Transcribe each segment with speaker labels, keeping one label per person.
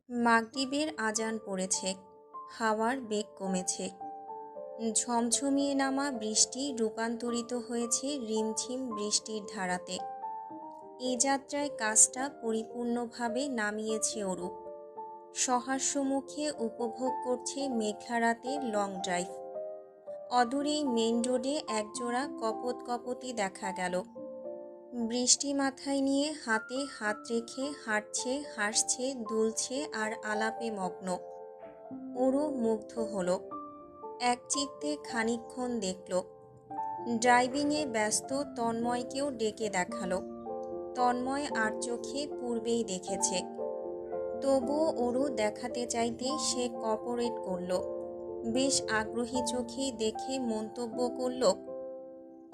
Speaker 1: মাগরিবের আজান পড়েছে, হাওয়ার বেগ কমেছে। ঝমঝমিয়ে নামা বৃষ্টি রূপান্তরিত হয়েছে রিমঝিম বৃষ্টির ধারাতে। এ যাত্রায় কাজটা পরিপূর্ণভাবে নামিয়েছে অরূপ। সহাস্যমুখে উপভোগ করছে মেঘলা রাতের লং ড্রাইভ। অদূরেই মেইন রোডে একজোড়া কপোত কপোতি দেখা গেল। বৃষ্টি মাথায় নিয়ে হাতে হাত রেখে হাঁটছে, হাসছে, দুলছে আর আলাপে মগ্ন। ওরও মুগ্ধ হলো। একচিত্তে খানিকক্ষণ দেখল। ড্রাইভিংয়ে ব্যস্ত তন্ময়কেও ডেকে দেখালো। তন্ময় আর চোখে পূর্বেই দেখেছে, তবুও ওরও দেখাতে চাইতে সে কর্পোরেট করল। বেশ আগ্রহী চোখেই দেখে মন্তব্য করল,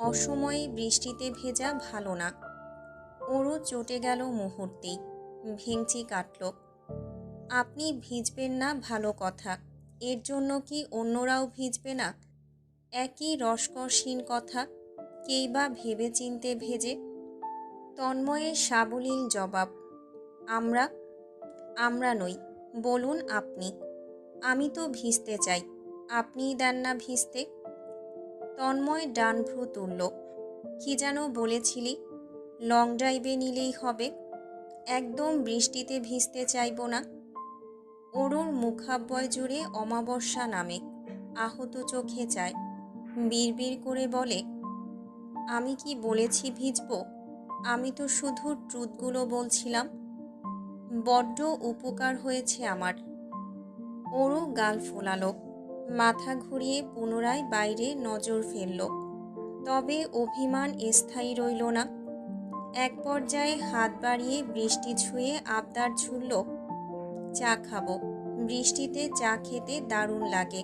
Speaker 1: অসময়ে বৃষ্টিতে ভেজা ভালো না। ওরও চটে গেল মুহূর্তেই, ভেংচি কাটল। আপনি ভিজবেন না ভালো কথা, এর জন্য কি অন্যরাও ভিজবে না? একই রসকসহীন কথা, কেই বা ভেবে চিনতে ভেজে। তন্ময়ের সাবলীল জবাব, আমরা আমরা নই, বলুন আপনি। আমি তো ভিজতে চাই, আপনিই দেন না ভিজতে। তন্ময় ডান ভ্রু তুলল। কি যেন বলেছিলি? লং ড্রাইভে নিলেই হবে, একদম বৃষ্টিতে ভিজতে চাইব না। অরুর মুখাব্বয় জুড়ে অমাবস্যা নামে, আহত চোখে চায়। বিড়বিড় করে বলে, আমি কি বলেছি ভিজব? আমি তো শুধু ট্রুথগুলো বলছিলাম। বড্ড উপকার হয়েছে আমার। ওরও গাল ফোলালো, মাথা ঘুরিয়ে পুনরায় বাইরে নজর ফেলল। তবে অভিমান স্থায়ী রইল না। এক পর্যায়ে হাত বাড়িয়ে বৃষ্টি ছুঁয়ে আবদার ছুড়ল, চা খাবো, বৃষ্টিতে চা খেতে দারুণ লাগে।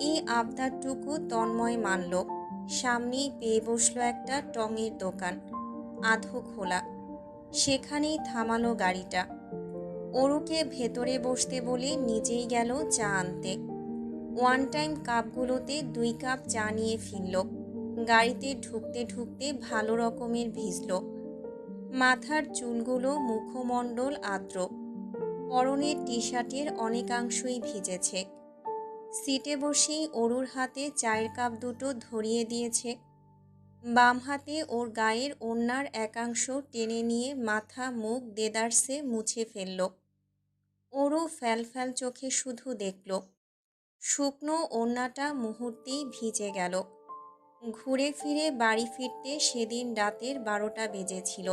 Speaker 1: এই আবদারটুকু তন্ময় মানল। সামনেই পেয়ে বসল একটা টঙের দোকান, আধো খোলা। সেখানেই থামালো গাড়িটা। অরুকে ভেতরে বসতে বলে নিজেই গেল চা আনতে। ওয়ান টাইম কাপগুলোতে 2 কাপ চা নিয়ে ফিরল। গাড়িতে ঢুকতে ঢুকতে ভালো রকমের ভিজল। মাথার চুলগুলো, মুখমণ্ডল আর্দ্র। পরনের টি শার্টের অনেকাংশই ভিজেছে। সিটে বসেই অরুর হাতে চায়ের কাপ দুটো ধরিয়ে দিয়েছে। বাম হাতে ওর গায়ের ওড়নার একাংশ টেনে নিয়ে মাথা মুখ দেদারসে মুছে ফেলল। ওরও ফ্যালফ্যাল চোখে শুধু দেখল। শুকনো ওড়নাটা মুহূর্তেই ভিজে গেল। ঘুরে ফিরে বাড়ি ফিরতে সেদিন রাতের 12টা বেজেছিল।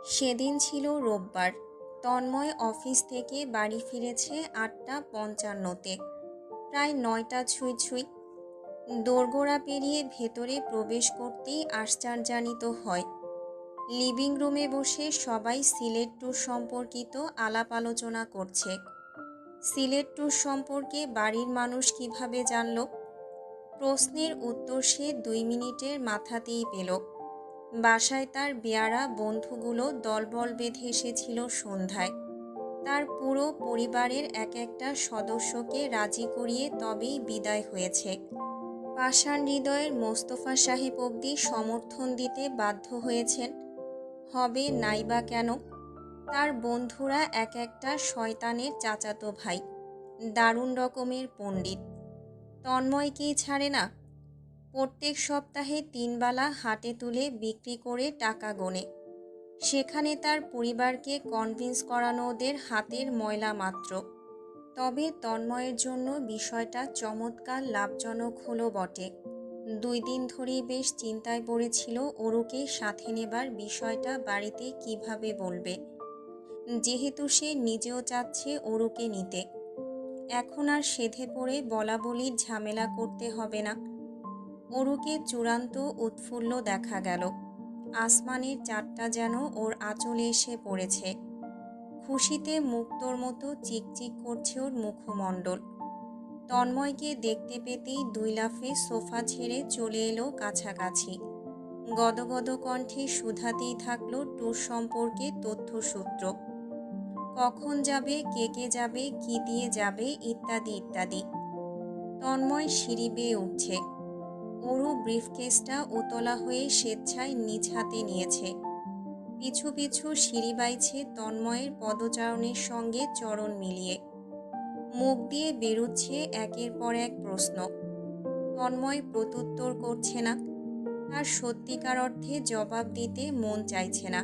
Speaker 1: সেদিন ছিল রোববার। তন্ময় অফিস থেকে বাড়ি ফিরেছে 8:55-তে, প্রায় 9টা ছুঁই ছুঁই। দোরগোড়া পেরিয়ে ভেতরে প্রবেশ করতেই আশ্চর্যান্বিত হয়। লিভিং রুমে বসে সবাই সিলেট ট্যুর সম্পর্কিত আলাপ আলোচনা করছে। সিলেট ট্যুর সম্পর্কে বাড়ির মানুষ কিভাবে জানল? প্রশ্নের উত্তর সে 2 মিনিটের মাথাতেই পেল। বাসায় তার বেয়ারা বন্ধুগুলো দলবল বেঁধে এসেছিল সন্ধ্যায়। তার পুরো পরিবারের এক একটা সদস্যকে রাজি করিয়ে তবেই বিদায় হয়েছে। পাষাণ হৃদয়ের মোস্তফা সাহেব অবধি সমর্থন দিতে বাধ্য হয়েছেন। হবে নাইবা কেন? তার বন্ধুরা এক একটা শয়তানের চাচাতো ভাই, দারুণ রকমের পণ্ডিত। তন্ময়কেই ছাড়ে না। প্রত্যেক সপ্তাহে 3 বেলা হাটে তুলে বিক্রি করে টাকা গোনে। সেখানে তার পরিবারকে কনভিন্স করানো ওদের হাতের ময়লা মাত্র। তবে তন্ময়ের জন্য বিষয়টা চমৎকার লাভজনক হলো বটে। 2 দিন ধরেই বেশ চিন্তায় পড়েছিল অরুকে সাথে নেবার বিষয়টা বাড়িতে কিভাবে বলবে, যেহেতু সে নিজেও চাচ্ছে অরুকে নিতে। এখন আর সেধে পড়ে বলা বলির ঝামেলা করতে হবে না। অরুকে চূড়ান্ত উৎফুল্ল দেখা গেল। আসমানের চাঁদটা যেন ওর আঁচলে এসে পড়েছে। খুশিতে মুক্তোর মতো চিকচিক করছে ওর মুখমণ্ডল। তন্ময়কে দেখতে পেতেই 2 লাফে সোফা ছেড়ে চলে এলো কাছাকাছি। গদগদ কণ্ঠে শুধাতেই থাকলো ট্যুর সম্পর্কে তথ্যসূত্র। কখন যাবে, কে যাবে, কি দিয়ে যাবে, ইত্যাদি ইত্যাদি। তন্ময় সিঁড়ি বেয়ে উঠছে। অরু ব্রিফকেসটা উতলা হয়ে স্বেচ্ছায় নিজ হাতে নিয়েছে। পিছু পিছু সিঁড়ি বাইছে তন্ময়ের পদচারণের সঙ্গে চরণ মিলিয়ে। মুখ দিয়ে বেরুচ্ছে একের পর এক প্রশ্ন। তন্ময় প্রত্যুত্তর করছে না। তার সত্যিকার অর্থে জবাব দিতে মন চাইছে না।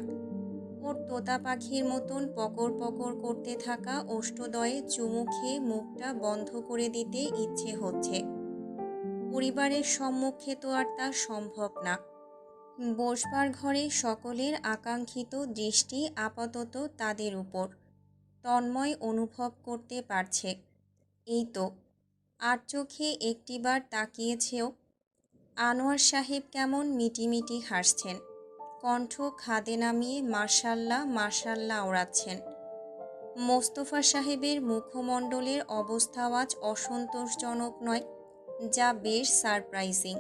Speaker 1: ওর তোতা পাখির মতন পকর পকর করতে থাকা ওষ্ঠদয়ে চুমু খেয়ে মুখটা বন্ধ করে দিতে ইচ্ছে হচ্ছে। পরিবারের সম্মুখে তো আর তা সম্ভব না। বসবার ঘরে সকলের আকাঙ্ক্ষিত দৃষ্টি আপাতত তাদের উপর। তন্ময় অনুভব করতে পারছে, এই তো আর চোখে একটিবার তাকিয়েছেও। আনোয়ার সাহেব কেমন মিটিমিটি হাসছেন, কণ্ঠ খাদে নামিয়ে মাশাল্লাহ মাশাল্লাহ ওড়াচ্ছেন। মোস্তফা সাহেবের মুখমণ্ডলের অবস্থাও আজ অসন্তোষজনক নয়, যা বেশ সারপ্রাইজিং।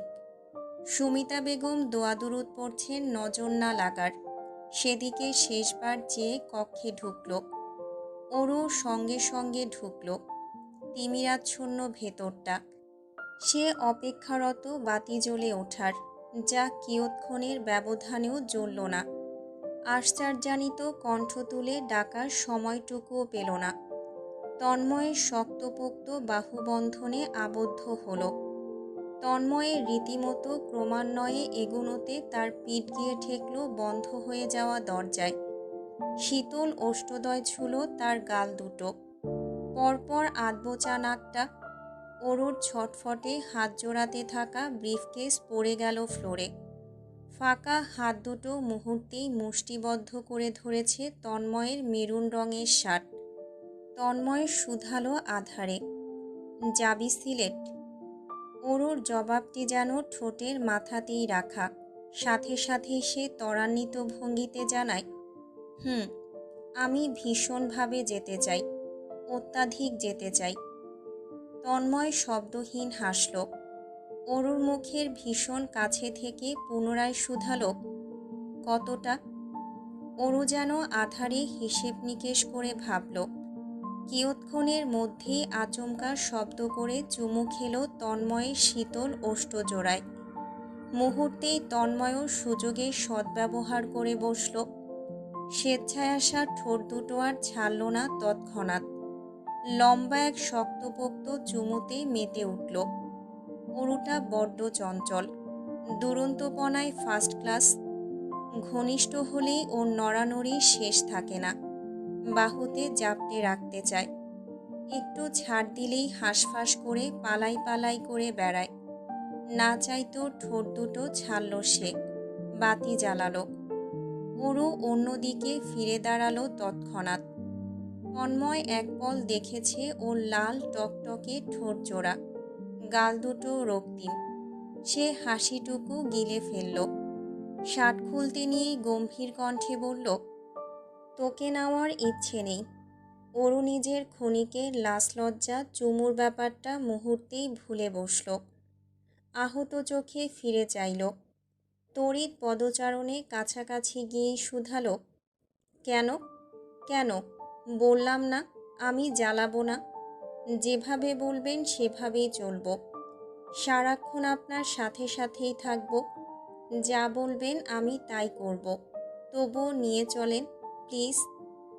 Speaker 1: সুমিতা বেগম দোয়াদুরুদ পড়ছেন নজর না লাগার। সেদিকে শেষবার চেয়ে কক্ষে ঢুকল। ওরও সঙ্গে সঙ্গে ঢুকল। তিমিরাচ্ছন্ন ভেতরটা। সে অপেক্ষারত বাতি জ্বলে ওঠার, যা কিয়ৎক্ষণের ব্যবধানেও জ্বলল না। আশ্চর্যান্বিত কণ্ঠ তুলে ডাকার সময়টুকুও পেল না। তন্ময়ের শক্তপোক্ত বাহুবন্ধনে আবদ্ধ হল। তন্ময়ের রীতিমতো ক্রমান্বয়ে এগোনোতে তার পিঠ গিয়ে ঠেকল বন্ধ হয়ে যাওয়া দরজায়। শীতল ওষ্ঠদয় ছুঁল তার গাল দুটো। পরপর আধবোচা নাকটা। ওরুর ছটফটে হাত জোড়াতে থাকা ব্রিফকেস পড়ে গেল ফ্লোরে। ফাঁকা হাত দুটো মুহূর্তেই মুষ্টিবদ্ধ করে ধরেছে তন্ময়ের মেরুন রঙের শার্ট। তন্ময় শুধালো আধারে, যাবি সিলেট? ওরুর জবাবটি যেন ঠোঁটের মাথাতেই রাখা। সাথে সাথে সে ত্বরান্বিত ভঙ্গিতে জানায়, আমি ভীষণভাবে যেতে চাই, অত্যাধিক যেতে চাই। তন্ময় শব্দহীন হাসল। অরুর মুখের ভীষণ কাছে থেকে পুনরায় শুধালো, কতটা? অরু যেন আধারে হিসেব নিকেশ করে ভাবল। কিয়ৎক্ষণের মধ্যেই আচমকা শব্দ করে চুমু খেল তন্ময়ের শীতল ওষ্ঠজোড়ায়। মুহূর্তেই তন্ময়ও সুযোগের সদ্ব্যবহার করে বসল। স্বেচ্ছায় আসা ঠোঁট দুটো আর ছাড়ল না তৎক্ষণাৎ। লম্বা এক শক্তপোক্ত চুমুতে মেতে উঠল। অরুটা বড্ড চঞ্চল, দুরন্তপনায় ফার্স্ট ক্লাস। ঘনিষ্ঠ হলেই ওর নড়ানড়ির শেষ থাকে না। বাহুতে জাপটে রাখতে চায়। একটু ছাড় দিলেই হাঁসফাঁস করে পালাই পালাই করে বেড়ায়। না চাইতো ঠোঁট দুটো ছাড়ল সে। বাতি জ্বালালো। অরু অন্যদিকে ফিরে দাঁড়ালো তৎক্ষণাৎ। তন্ময় এক পল দেখেছে ওর লাল টকটকে ঠোঁট জোড়া, গাল দুটো রক্তিম। সে হাসিটুকু গিলে ফেলল। শার্ট খুলতে নিয়েই গম্ভীর কণ্ঠে বলল, তোকে নেওয়ার ইচ্ছে নেই। অরু নিজের ক্ষণিকের লাজলজ্জা চুমুর ব্যাপারটা মুহূর্তেই ভুলে বসল। আহত চোখে ফিরে চাইল। তড়িৎ পদচারণে কাছাকাছি গিয়েই শুধালো, কেন? কেন? বললাম না আমি জ্বালাবো না। যেভাবে বলবেন সেভাবেই চলব। সারাক্ষণ আপনার সাথে সাথেই থাকব। যা বলবেন আমি তাই করব। তবুও নিয়ে চলেন প্লিজ,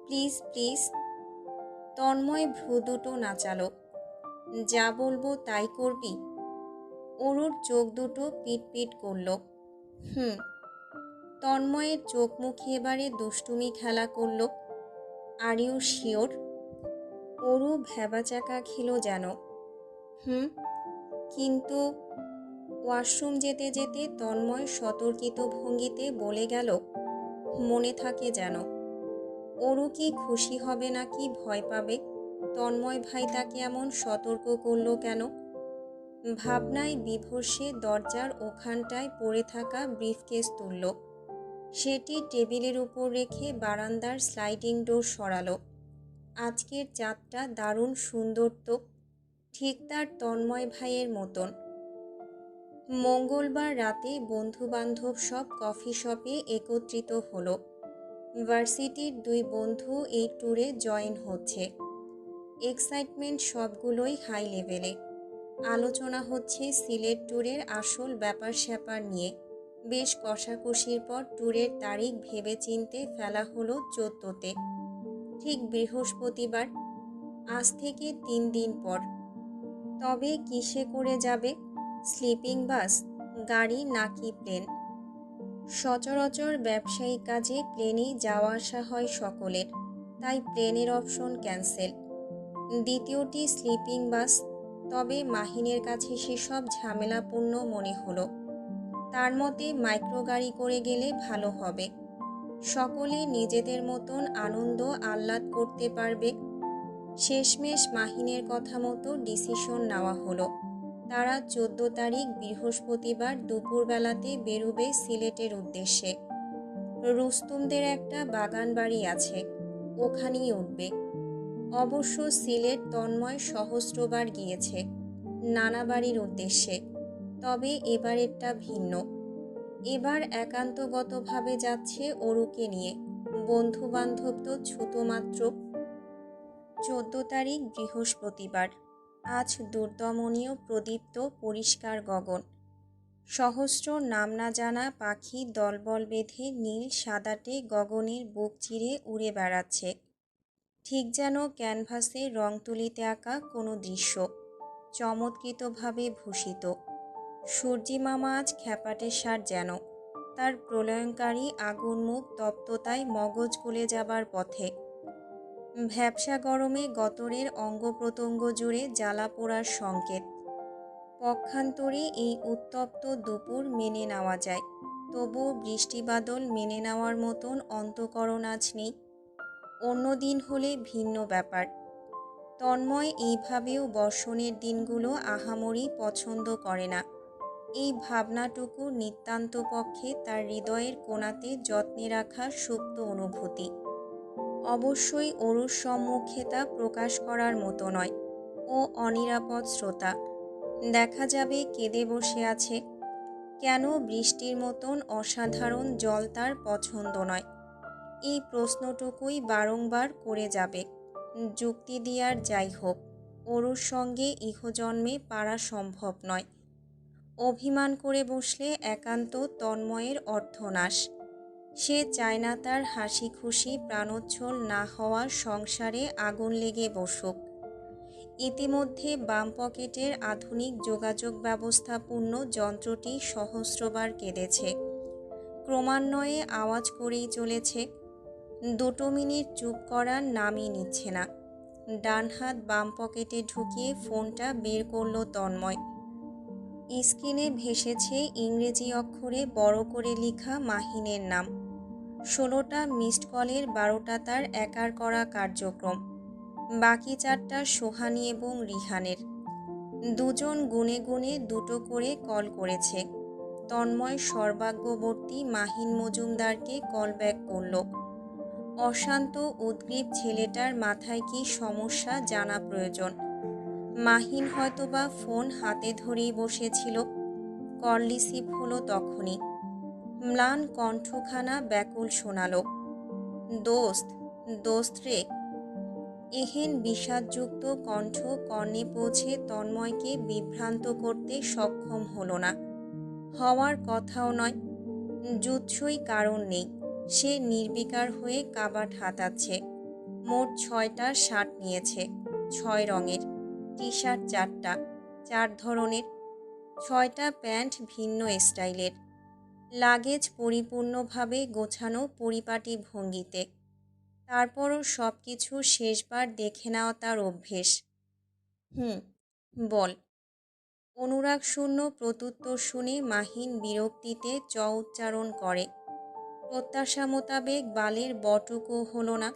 Speaker 1: প্লিজ প্লিজ। তন্ময় ভ্রু দুটো নাচালো। যা বলবো তাই করবি? অরুর চোখ দুটো পিটপিট করল। তন্ময়ের চোখ মুখে এবারে দুষ্টুমি খেলা করল। Are you sure? অরু ভ্যাবাচাকা খেল যেন। কিন্তু ওয়াশরুম যেতে যেতে তন্ময় সতর্কিত ভঙ্গিতে বলে গেল, মনে থাকে যেন। অরু কি খুশি হবে নাকি ভয় পাবে? তন্ময় ভাই তাকে এমন সতর্ক করল কেন? ভাবনায় বিভোর্ষে দরজার ওখানটায় পড়ে থাকা ব্রিফকেস তুলল। সেটি টেবিলের উপর রেখে বারান্দার স্লাইডিং ডোর সরালো। আজকের চাঁদটা দারুণ সুন্দর তো, ঠিক তার তন্ময় ভাইয়ের মতন। মঙ্গলবার রাতে বন্ধুবান্ধব সব কফি শপে একত্রিত হলো। ভার্সিটির দুই বন্ধু এই ট্যুরে জয়েন হচ্ছে। এক্সাইটমেন্ট সবগুলোই হাই লেভেলে। আলোচনা হচ্ছে সিলেট ট্যুরের আসল ব্যাপার স্যাপার নিয়ে। বেশ কষাকষির পর ট্যুরের তারিখ ভেবেচিন্তে ফেলা হলো 14তে, ঠিক বৃহস্পতিবার, আজ থেকে 3 দিন পর। তবে কিসে করে যাবে? স্লিপিং বাস, গাড়ি নাকি প্লেন? সচরাচর ব্যবসায়িক কাজে প্লেনেই যাওয়া আসা হয় সকলের, তাই প্লেনের অপশন ক্যান্সেল। দ্বিতীয়টি স্লিপিং বাস, তবে মাহিনের কাছে সেসব ঝামেলাপূর্ণ মনে হলো। তার মতে মাইক্রো গাড়ি করে গেলে ভালো হবে, সকলে নিজেদের মতন আনন্দ আহ্লাদ করতে পারবে। শেষমেশ মাহিনের কথা মতো ডিসিশন নেওয়া হলো। তারা 14 তারিখ বৃহস্পতিবার দুপুরবেলাতে বেরুবে সিলেটের উদ্দেশ্যে। রুস্তুমদের একটা বাগান বাড়ি আছে, ওখানেই উঠবে। অবশ্য সিলেট তন্ময় সহস্রবার গিয়েছে নানা বাড়ির উদ্দেশ্যে, তবে এবারেরটা ভিন্ন। এবার একান্তগতভাবে যাচ্ছে অরুকে নিয়ে, বন্ধু বান্ধব তো ছুতো মাত্র। 14 তারিখ বৃহস্পতিবার। আজ দুর্দমনীয় প্রদীপ্ত পরিষ্কার গগন। সহস্র নাম না জানা পাখি দলবল বেঁধে নীল সাদাটে গগনের বুক চিরে উড়ে বেড়াচ্ছে, ঠিক যেন ক্যানভাসে রং তুলিতে আঁকা কোনো দৃশ্য, চমৎকৃতভাবে ভূষিত। সূর্যি মামা আজ খ্যাপাটে সার যেন, তার প্রলয়ঙ্কারী আগুন মুখ তপ্ততায় মগজ গলে যাবার পথে। ভ্যাপসা গরমে গতরের অঙ্গ প্রত্যঙ্গ জুড়ে জ্বালা পোড়ার সংকেত। পক্ষান্তরে এই উত্তপ্ত দুপুর মেনে নেওয়া যায়, তবুও বৃষ্টি বাদল মেনে নেওয়ার মতন অন্তঃকরণ আজ নেই। অন্য দিন হলে ভিন্ন ব্যাপার। তন্ময় এইভাবেও বর্ষণের দিনগুলো আহামরি পছন্দ করে না। এই ভাবনাটুকু নিতান্ত পক্ষে তার হৃদয়ের কোণাতে যত্নে রাখা সুপ্ত অনুভূতি। অবশ্যই অরুর সম্মুখে তা প্রকাশ করার মতো নয়। ও অনিরাপদ শ্রোতা, দেখা যাবে কেঁদে বসে আছে। কেন বৃষ্টির মতন অসাধারণ জল তার পছন্দ নয়, এই প্রশ্নটুকুই বারংবার করে যাবে। যুক্তি দিয়ার যাই হোক, অরুর সঙ্গে ইহজন্মে পারা সম্ভব নয়। অভিমান করে বসলে একান্ত তন্ময়ের অর্থনাশ। সে চায় না তার হাসি খুশি প্রাণোচ্ছল না হওয়া সংসারে আগুন লেগে বসুক। ইতিমধ্যে বাম পকেটের আধুনিক যোগাযোগ ব্যবস্থাপূর্ণ যন্ত্রটি সহস্রবার কেঁদেছে, ক্রমান্বয়ে আওয়াজ করেই চলেছে। 2 মিনিট চুপ করার নামই নিচ্ছে না। ডান হাত বাম পকেটে ঢুকিয়ে ফোনটা বের করল তন্ময়। স্ক্রিনে ভেসেছে ইংরেজি অক্ষরে বড় করে লেখা মাহিনের নাম। 16টা মিসড কলের 12টা তার একার করা কার্যক্রম, বাকি 4টা সোহানি এবং রিহানের। দুজন গুনে গুনে 2টো করে কল করেছে। তন্ময় সর্বাগ্যবর্তী মাহিন মজুমদারকে কল ব্যাক করল। অশান্ত উদ্গ্রীব ছেলেটার মাথায় কি সমস্যা জানা প্রয়োজন। মাহিন হয়তোবা ফোন হাতে ধরেই বসেছিল। কল রিসিভ হলো তখনই। ম্লান কণ্ঠখানা ব্যাকুল শোনালো, দোস্ত, দোস্ত রে। এহেন বিষাদযুক্ত কণ্ঠ কর্ণে পৌঁছে তন্ময়কে বিভ্রান্ত করতে সক্ষম হলো না। হওয়ার কথাও নয়। যুৎসই কারণ নেই। সে নির্বিকার হয়ে কাবাট হাতাচ্ছে। মোট 6টা শার্ট নিয়েছে, 6 রঙের। টি শার্ট 4টা, 4 ধরনের। 6টা প্যান্ট ভিন্ন স্টাইলের। লাগেজ পরিপূর্ণভাবে গোছানো পরিপাটি ভঙ্গিতে। তারপরও সব কিছু শেষবার দেখে নেওয়া তার অভ্যেস। বল। অনুরাগশূন্য প্রত্যুত্তর শুনে মাহিন বিরক্তিতে চ উচ্চারণ করে। প্রত্যাশা মোতাবেক বালের বটুকও হলো না।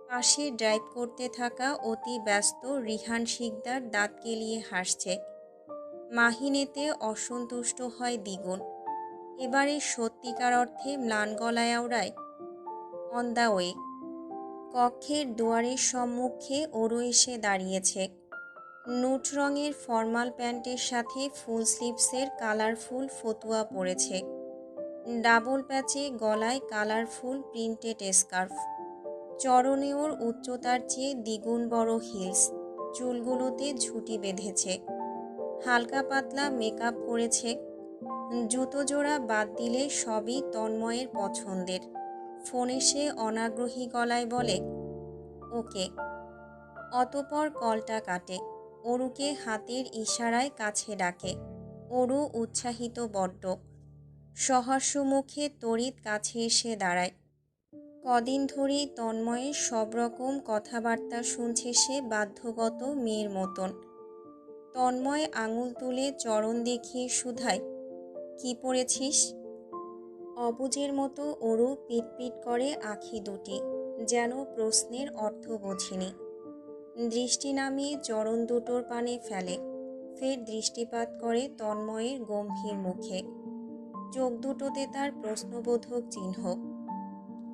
Speaker 1: পাশে ড্রাইভ করতে থাকা অতি ব্যস্ত রিহান শিকদার দাঁত কেলিয়ে হাসছে। মাহিন এতে অসন্তুষ্ট হয় দ্বিগুণ। এবারে সত্যিকার অর্থে ম্লান গলায় আওড়ায়, অন দ্য ওয়ে। কক্ষের দুয়ারের সম্মুখে অরু এসে দাঁড়িয়েছে। নুট রঙের ফর্মাল প্যান্টের সাথে ফুল স্লিভসের কালারফুল ফতুয়া পরেছে। ডাবল প্যাচে গলায় কালারফুল প্রিন্টেড স্কার্ফ। চরণে ওর উচ্চতার চেয়ে দ্বিগুণ বড় হিলস। চুলগুলোতে ঝুঁটি বেঁধেছে। হালকা পাতলা মেকআপ করেছে। জুতো জোড়া বাদ দিলে সবই তন্ময়ের পছন্দের। ফোনে সে অনাগ্রহী গলায় বলে, ওকে। অতপর কলটা কাটে। অরুকে হাতের ইশারায় কাছে ডাকে। অরু উৎসাহিত বড্ড। সহাস্য মুখে তড়িৎ কাছে এসে দাঁড়ায়। কদিন ধরেই তন্ময়ের সব রকম কথাবার্তা শুনছে সে বাধ্যগত মেয়ের মতন। তন্ময় আঙুল তুলে চরণ দেখিয়ে শুধায়, কি পড়েছিস? অবুঝের মতো অরু পিটপিট করে আঁখি দুটি, যেন প্রশ্নের অর্থ বোঝেনি। দৃষ্টি নামিয়ে চরণ দুটোর পানে ফেলে। ফের দৃষ্টিপাত করে তন্ময়ের গম্ভীর মুখে। চোখ দুটোতে তার প্রশ্নবোধক চিহ্ন।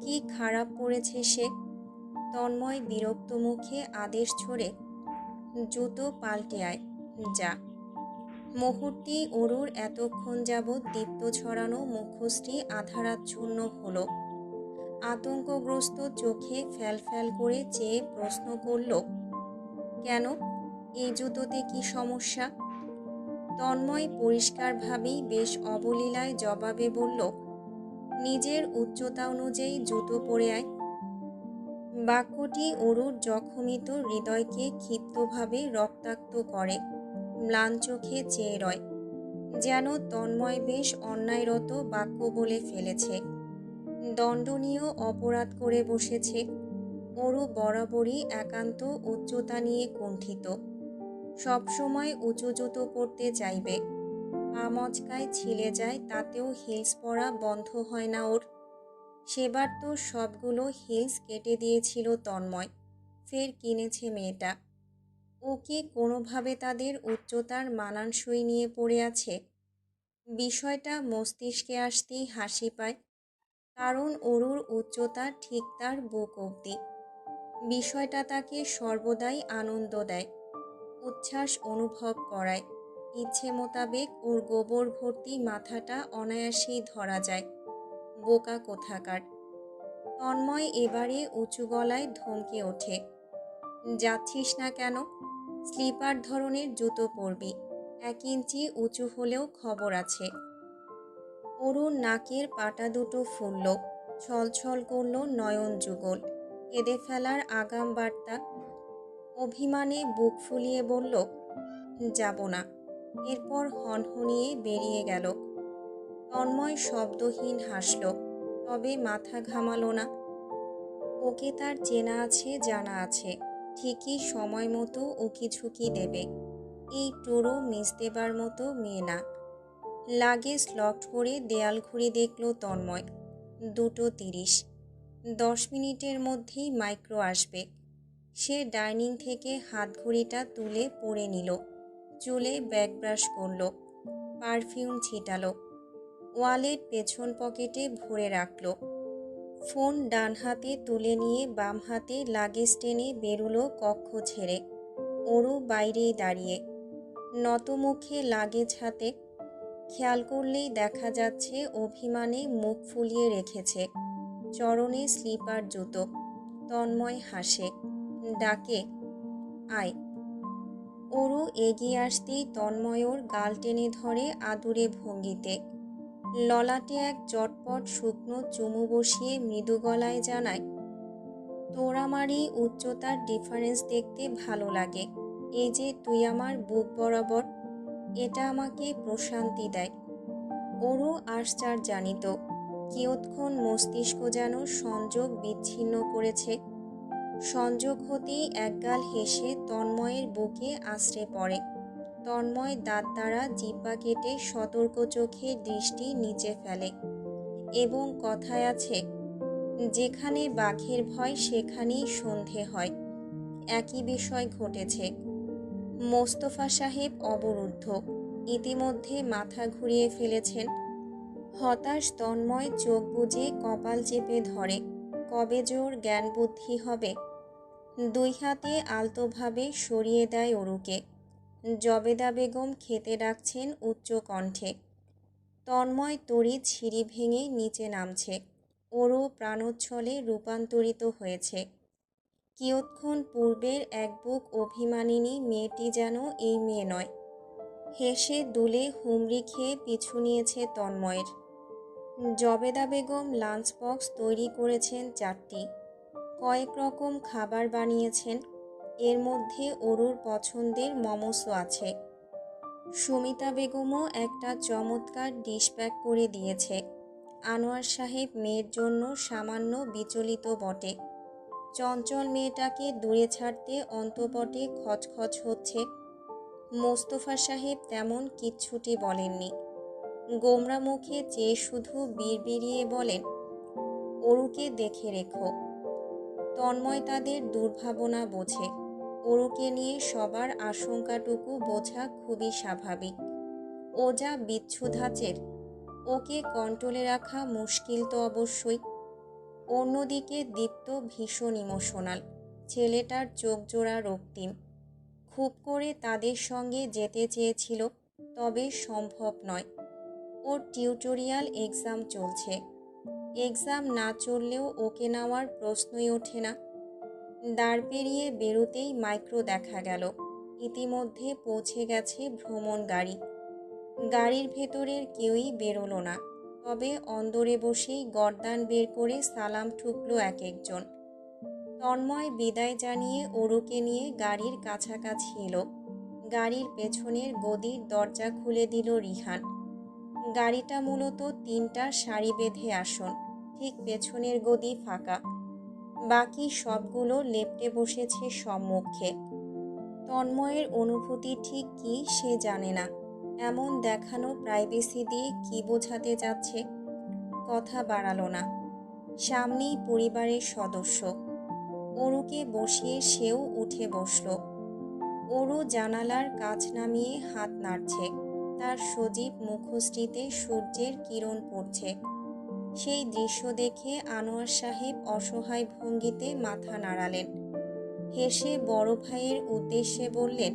Speaker 1: কি খারাপ পড়েছে সে? তন্ময় বিরক্ত মুখে আদেশ ছড়ে, জুতো পাল্টে আয়, যা। মুহূর্তেই অরুর এতক্ষণ যাবৎ দীপ্ত ছড়ানো মুখশ্রী আধারাচ্ছন্ন হলো। আতঙ্কগ্রস্ত চোখে ফ্যালফ্যাল করে চেয়ে প্রশ্ন করল, কেন? এই জুতোতে কি সমস্যা? তন্ময় পরিষ্কারভাবেই বেশ অবলীলায় জবাবে বলল, নিজের উচ্চতা অনুযায়ী জুতো পরে আয়। বাক্যটি অরুর জখমিত হৃদয়কে ক্ষিপ্তভাবে রক্তাক্ত করে। ম্লান চোখে চেয়ে রয়, যেন তন্ময় বেশ অন্যায়রত বাক্য বলে ফেলেছে, দণ্ডনীয় অপরাধ করে বসেছে। অরু বরাবরই একান্ত উচ্চতা নিয়ে কুণ্ঠিত। সবসময় উঁচু জুতো পরতে চাইবে। পা মচকায় ছিলে যায়, তাতেও হিলস পরা বন্ধ হয় না ওর। সেবার তো সবগুলো হিলস কেটে দিয়েছিল তন্ময়। ফের কিনেছে মেয়েটা। ও কি কোনোভাবে তাদের উচ্চতার মানানসই নিয়ে পড়ে আছে? বিষয়টা মস্তিষ্কে আসতেই হাসি পায়, কারণ অরুর উচ্চতা ঠিক তার বুক অবধি। বিষয়টা তাকে সর্বদাই আনন্দ দেয়, উচ্ছ্বাস অনুভব করায়। ইচ্ছে মোতাবেক ওর গোবর ভর্তি মাথাটা অনায়াসেই ধরা যায়। বোকা কোথাকার। তন্ময় এবারে উঁচু গলায় ধমকে ওঠে, যাচ্ছিস না কেন? স্লিপার ধরনের জুতো পরবি, 1 ইঞ্চি উঁচু হলেও খবর আছে। অরুর নাকের পাটা দুটো ফুলল, ছলছল করল নয়ন যুগল। কেঁদে ফেলার আগাম বার্তা। অভিমানে বুক ফুলিয়ে বলল, যাব না। এরপর হনহনিয়ে বেরিয়ে গেল। তন্ময় শব্দহীন হাসল, তবে মাথা ঘামালো না। ওকে তার চেনা আছে, জানা আছে, ঠিকই সময় মতো উকিঝুঁকি দেবে। এই টোরো মিস দেবার মতো মেয়ে না। লাগেজ লকড করে দেয়াল ঘুরে দেখল তন্ময়, 2:30। 10 মিনিটের মধ্যেই মাইক্রো আসবে। সে ডাইনিং থেকে হাতঘড়িটা তুলে পরে নিল। চুলে ব্যাক ব্রাশ করল, পারফিউম ছিটালো। ওয়ালেট পেছন পকেটে ভরে রাখল। ফোন ডান হাতে তুলে নিয়ে বাম হাতে লাগেজ টেনে বেরুলো কক্ষ ছেড়ে। অরু বাইরেই দাঁড়িয়ে, নত মুখে লাগেজ হাতে। খেয়াল করলেই দেখা যাচ্ছে অভিমানে মুখ ফুলিয়ে রেখেছে। চরণে স্লিপার জুতো। তন্ময় হাসে, ডাকে, আয়। অরু এগিয়ে আসতেই তন্ময় ওর গাল টেনে ধরে আদুরে ভঙ্গিতে। ললাটে এক চটপট শুকনো চুমু বসিয়ে মৃদু গলায় জানায়, তোর আমার এই উচ্চতার ডিফারেন্স দেখতে ভালো লাগে। এই যে তুই আমার বুক বরাবর, এটা আমাকে প্রশান্তি দেয়। অরু আশ্চর্য জানিত, কিয়ৎক্ষণ মস্তিষ্ক যেন সংযোগ বিচ্ছিন্ন করেছে। সংযোগ হতেই একগাল হেসে তন্ময়ের বুকে আশ্রে পড়ে। তন্ময় দাঁত দ্বারা জিহ্বা কেটে সতর্ক চোখে দৃষ্টি নিচে ফেলে, এবং কথায় আছে, যেখানে বাঘের ভয় সেখানেই সন্ধে হয়। একই বিষয় ঘটেছে। মোস্তফা সাহেব অবরুদ্ধ, ইতিমধ্যে মাথা ঘুরিয়ে ফেলেছেন। হতাশ তন্ময় চোখ বুজে কপাল চেপে ধরে, কবে জোর জ্ঞান বুদ্ধি হবে। 2 হাতে আলতোভাবে সরিয়ে দেয় অরুকে। জবেদা বেগম খেতে ডাকছেন উচ্চ কণ্ঠে। তন্ময় তড়িৎ সিঁড়ি ভেঙে নিচে নামছে। অরু প্রাণোচ্ছলে রূপান্তরিত হয়েছে। কিয়ৎক্ষণ পূর্বের এক বুক অভিমানিনী মেয়েটি যেন এই মেয়ে নয়। হেসে দুলে হুমড়ি খেয়ে পিছু নিয়েছে তন্ময়ের। জবেদা বেগম লাঞ্চ বক্স তৈরি করেছেন 4টি। কয়েক রকম খাবার বানিয়েছেন। এর মধ্যে অরুর পছন্দের মোমোসও আছে। সুমিতা বেগমও একটা চমৎকার ডিশ প্যাক করে দিয়েছে। আনোয়ার সাহেব মেয়ের জন্য সামান্য বিচলিত বটে। চঞ্চল মেয়েটাকে দূরে ছাড়তে অন্তঃপটে খচখচ হচ্ছে। মোস্তফা সাহেব তেমন কিচ্ছুটি বলেননি। গোমরা মুখে চেয়ে শুধু বিড়বিড়িয়ে বলেন, অরুকে দেখে রেখো। তন্ময় তাদের দুর্ভাবনা বোঝে। অরুকে নিয়ে সবার আশঙ্কাটুকু বোঝা খুবই স্বাভাবিক। ও যা বিচ্ছু ধাঁচের, ওকে কন্ট্রোলে রাখা মুশকিল তো অবশ্যই। অন্যদিকে দীপ্ত ভীষণ ইমোশনাল। ছেলেটার চোখ জোড়া রক্তিম। খুব করে তাদের সঙ্গে যেতে চেয়েছিল, তবে সম্ভব নয়। ওর টিউটোরিয়াল এক্সাম চলছে। এক্সাম না চললেও ওকে নেওয়ার প্রশ্নই ওঠে না। দাঁড় পেরিয়ে বেরোতেই মাইক্রো দেখা গেল। ইতিমধ্যে পৌঁছে গেছে ভ্রমণ গাড়ি। গাড়ির ভেতরের কেউই বেরোলো না। তবে অন্দরে বসেই গর্দান বের করে সালাম ঠুকলো এক একজন। তন্ময় বিদায় জানিয়ে অরুকে নিয়ে গাড়ির কাছাকাছি এলো। গাড়ির পেছনের গদির দরজা খুলে দিল রিহান। গাড়িটা মূলত 3টা সারি বেঁধে আসন। ঠিক পেছনের গদি ফাঁকা। বাকি সবগুলো লেপ্টে বসেছে সম্মুখে। তন্ময়ের অনুভূতি ঠিক কি সে জানে না। এমন দেখানো প্রাইভেসি দিয়ে কি বোঝাতে যাচ্ছে। কথা বাড়ালো না। সামনেই পরিবারের সদস্য। অরুকে বসিয়ে সেও উঠে বসল। অরু জানালার কাচ নামিয়ে হাত নাড়ছে। তার সজীব মুখশ্রীতে সূর্যের কিরণ পড়ছে। সেই দৃশ্য দেখে আনোয়ার সাহেব অসহায় ভঙ্গিতে মাথা নাড়ালেন। হেসে বড় ভাইয়ের উদ্দেশ্যে বললেন,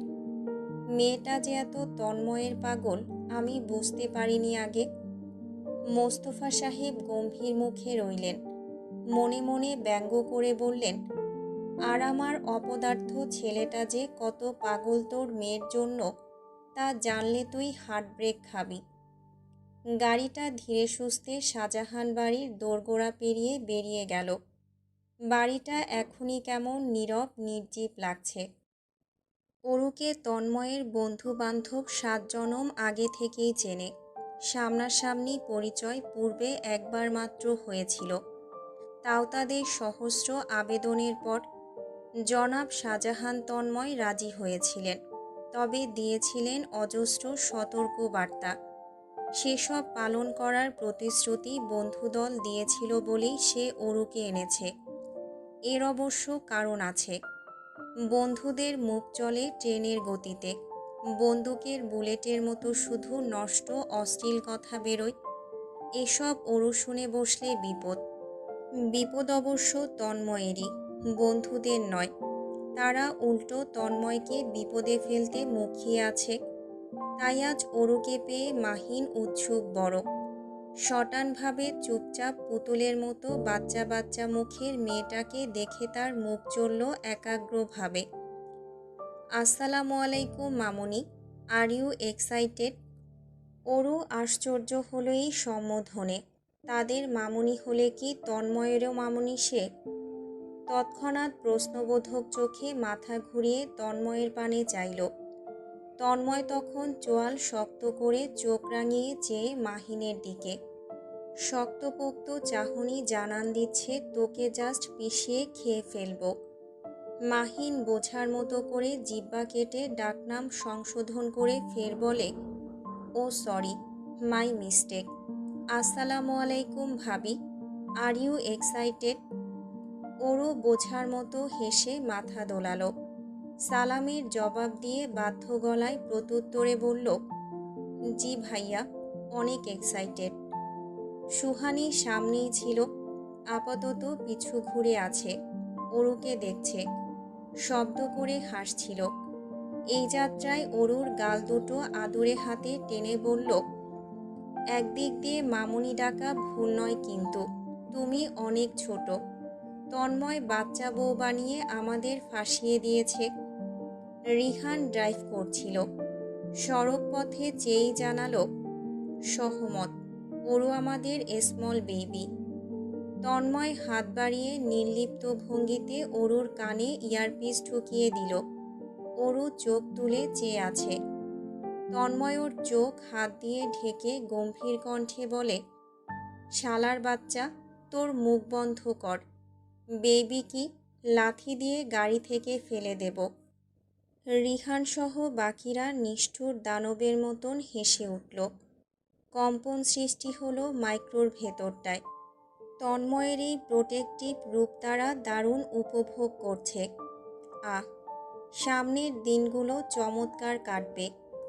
Speaker 1: মেয়েটা যে এত তন্ময়ের পাগল আমি বুঝতে পারিনি আগে। মোস্তফা সাহেব গম্ভীর মুখে রইলেন। মনে মনে ব্যঙ্গ করে বললেন, আর আমার অপদার্থ ছেলেটা যে কত পাগল তোর মেয়ের জন্য তা জানলে তুই হার্ট ব্রেক খাবি। গাড়িটা ধীরে সুস্থে শাহজাহান বাড়ির দোরগোড়া পেরিয়ে বেরিয়ে গেল। বাড়িটা এখনই কেমন নীরব নির্জীব লাগছে। অরুকে তন্ময়ের বন্ধু বান্ধব 7 জনম আগে থেকেই চেনে। সামনাসামনি পরিচয় পূর্বে একবার মাত্র হয়েছিল। তাও তাদের সহস্র আবেদনের পর জনাব শাহজাহান তন্ময় রাজি হয়েছিলেন। তবে দিয়েছিলেন অজস্র সতর্ক বার্তা। সেসব পালন করার প্রতিশ্রুতি বন্ধুদল দিয়েছিল বলেই সে অরুকে এনেছে। এর অবশ্য কারণ আছে। বন্ধুদের মুখ চলে ট্রেনের গতিতে। বন্দুকের বুলেটের মতো শুধু নষ্ট অশ্লীল কথা বেরোয়। এসব অরু শুনে বসলে বিপদ। বিপদ অবশ্য তন্ময়েরই, বন্ধুদের নয়। তারা উল্টো তন্ময়কে বিপদে ফেলতে মুখিয়ে আছে। তাই আজ অরুকে পেয়ে মাহিন উৎসুক বড়। শটানভাবে চুপচাপ পুতুলের মতো বাচ্চা বাচ্চা মুখের মেয়েটাকে দেখে তার মুখ চলল একাগ্রভাবে। আসসালামু আলাইকুম মামুনি, আর ইউ এক্সাইটেড? অরু আশ্চর্য হলো এই সম্বোধনে। তাদের মামুনি হলে কি তন্ময়েরও মামুনি সে? তৎক্ষণাৎ প্রশ্নবোধক চোখে মাথা ঘুরিয়ে তন্ময়ের পানে চাইল। তন্ময় তখন চোয়াল শক্ত করে চোখ রাঙিয়ে চেয়ে মাহিনের দিকে। শক্তপোক্ত চাহনি জানান দিচ্ছে তোকে জাস্ট পিষিয়ে খেয়ে ফেলব। মাহিন বোঝার মতো করে জিহ্বা কেটে ডাকনাম সংশোধন করে ফের বলে, ও সরি, মাই মিস্টেক। আসসালামু আলাইকুম ভাবি, আর ইউ এক্সাইটেড? অরু বোঝার মতো হেসে মাথা দোলালো। সালামের জবাব দিয়ে বাধ্য গলায় প্রত্যুত্তরে বলল, জি ভাইয়া, অনেক এক্সাইটেড। সুহানি সামনেই ছিল। আপাতত পিছু ঘুরে আছে। অরুকে দেখছে। শব্দ করে হাসছিল। এই যাত্রায় অরুর গাল দুটো আদুরে হাতে টেনে বলল, একদিক দিয়ে মামুনি ডাকা ভুল নয়, কিন্তু তুমি অনেক ছোট। তন্ময় বাচ্চা বউ বানিয়ে আমাদের ফাঁসিয়ে দিয়েছে। রিহান ড্রাইভ করছিল। সড়ক পথে চেয়েই জানালো সহমত, ওরও আমাদের স্মল বেবি। তন্ময় হাত বাড়িয়ে নির্লিপ্ত ভঙ্গিতে অরুর কানে ইয়ারপিস ঢুকিয়ে দিল। অরু চোখ তুলে চেয়ে আছে। তন্ময় ওর চোখ হাত দিয়ে ঢেকে গম্ভীর কণ্ঠে বলে, শালার বাচ্চা, তোর মুখ বন্ধ কর। বেবি কি, লাথি দিয়ে গাড়ি থেকে ফেলে দেব। রিহান সহ বাকিরা নিষ্ঠুর দানবের মতন হেসে উঠল। কম্পন সৃষ্টি হলো মাইক্রোর ভেতরটায়। তন্ময়ের এই প্রোটেক্টিভ রূপ তারা দারুণ উপভোগ করছে। সামনের দিনগুলো চমৎকার কাটবে।